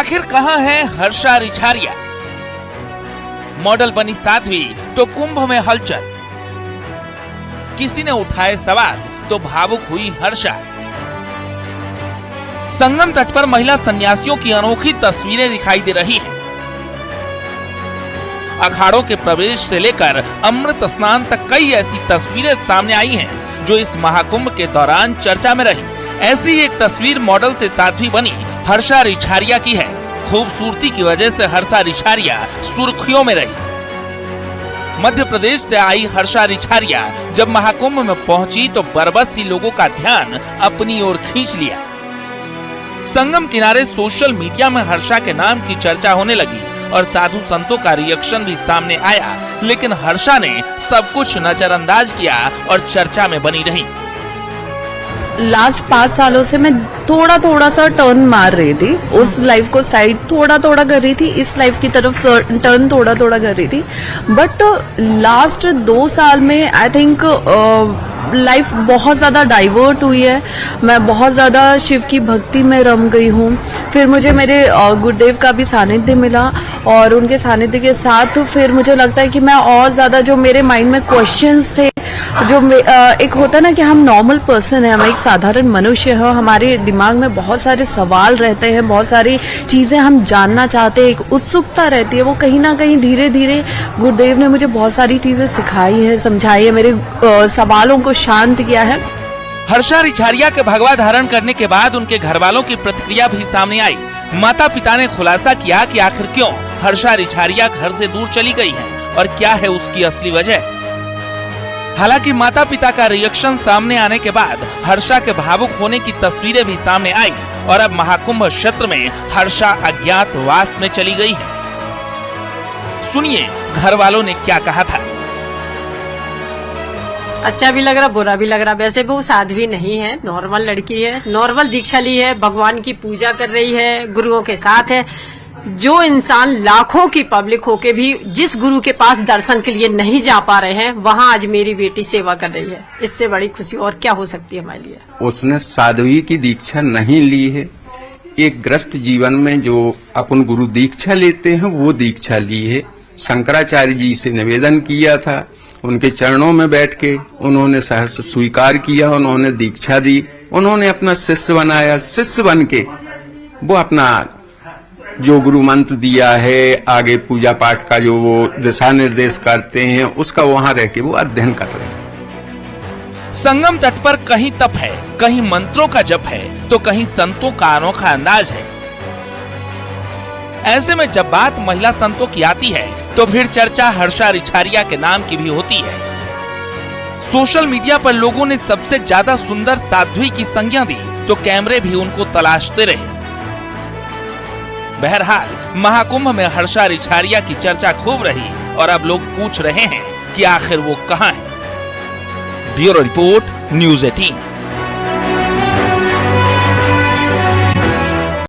आखिर कहां है हर्षा रिछारिया? मॉडल बनी साध्वी तो कुंभ में हलचल। किसी ने उठाए सवाल तो भावुक हुई हर्षा। संगम तट पर महिला सन्यासियों की अनोखी तस्वीरें दिखाई दे रही हैं। अखाड़ों के प्रवेश से लेकर अमृत स्नान तक कई ऐसी तस्वीरें सामने आई हैं जो इस महाकुंभ के दौरान चर्चा में रही। ऐसी एक तस्वीर मॉडल से साध्वी बनी हर्षा रिछारिया की है। खूबसूरती की वजह से हर्षा रिछारिया सुर्खियों में रही। मध्य प्रदेश से आई हर्षा रिछारिया जब महाकुंभ में पहुंची तो बरबस लोगों का ध्यान अपनी ओर खींच लिया। संगम किनारे सोशल मीडिया में हर्षा के नाम की चर्चा होने लगी और साधु संतों का रिएक्शन भी सामने आया, लेकिन हर्षा ने सब कुछ नजरअंदाज किया और चर्चा में बनी रही। लास्ट 5 सालों से मैं थोड़ा सा टर्न मार रही थी, उस लाइफ को साइड थोड़ा कर रही थी, इस लाइफ की तरफ टर्न थोड़ा कर रही थी। बट लास्ट 2 साल में आई थिंक लाइफ बहुत ज्यादा डाइवर्ट हुई है। मैं बहुत ज्यादा शिव की भक्ति में रम गई हूँ। फिर मुझे मेरे गुरुदेव का भी सानिध्य मिला और उनके सानिध्य के साथ फिर मुझे लगता है कि मैं और ज्यादा जो मेरे माइंड में क्वेश्चंस थे, जो एक होता है ना कि हम नॉर्मल पर्सन है, हम एक साधारण मनुष्य है, हमारे दिमाग में बहुत सारे सवाल रहते हैं, बहुत सारी चीजें हम जानना चाहते हैं, एक उत्सुकता रहती है। वो कहीं ना कहीं धीरे धीरे गुरुदेव ने मुझे बहुत सारी चीजें सिखाई है, समझाई है, मेरे सवालों को शांत किया है। हर्षा रिछारिया के भगवा धारण करने के बाद उनके घर वालों की प्रतिक्रिया भी सामने आई। माता पिता ने खुलासा किया कि आखिर क्यों हर्षा रिछारिया घर से दूर चली गई है और क्या है उसकी असली वजह। हालांकि माता पिता का रिएक्शन सामने आने के बाद हर्षा के भावुक होने की तस्वीरें भी सामने आई और अब महाकुंभ क्षेत्र में हर्षा अज्ञातवास में चली गई है। सुनिए घर वालों ने क्या कहा था। अच्छा भी लग रहा, बुरा भी लग रहा। वैसे वो साध्वी नहीं है, नॉर्मल लड़की है, नॉर्मल दीक्षा ली है, भगवान की पूजा कर रही है, गुरुओं के साथ है। जो इंसान लाखों की पब्लिक होके भी जिस गुरु के पास दर्शन के लिए नहीं जा पा रहे हैं, वहां आज मेरी बेटी सेवा कर रही है। इससे बड़ी खुशी और क्या हो सकती है हमारे लिए। उसने साध्वी की दीक्षा नहीं ली है, एक ग्रस्त जीवन में जो अपन गुरु दीक्षा लेते हैं वो दीक्षा ली है। शंकराचार्य जी से निवेदन किया था, उनके चरणों में बैठ के उन्होंने सहर्ष स्वीकार किया, उन्होंने दीक्षा दी, उन्होंने अपना शिष्य बनाया। शिष्य बन के वो अपना जो गुरु मंत्र दिया है, आगे पूजा पाठ का जो वो दिशा निर्देश करते हैं, उसका वहां रह के वो अध्ययन कर रहे हैं। संगम तट पर कहीं तप है, कहीं मंत्रों का जप है, तो कहीं संतों का अनोखा अंदाज है। ऐसे में जब बात महिला संतों की आती है तो फिर चर्चा हर्षा रिछारिया के नाम की भी होती है। सोशल मीडिया पर लोगों ने सबसे ज्यादा सुंदर साध्वी की संज्ञा दी तो कैमरे भी उनको तलाशते रहे। बहरहाल महाकुंभ में हर्षा रिछारिया की चर्चा खूब रही और अब लोग पूछ रहे हैं कि आखिर वो कहां है। Bureau report, news 18।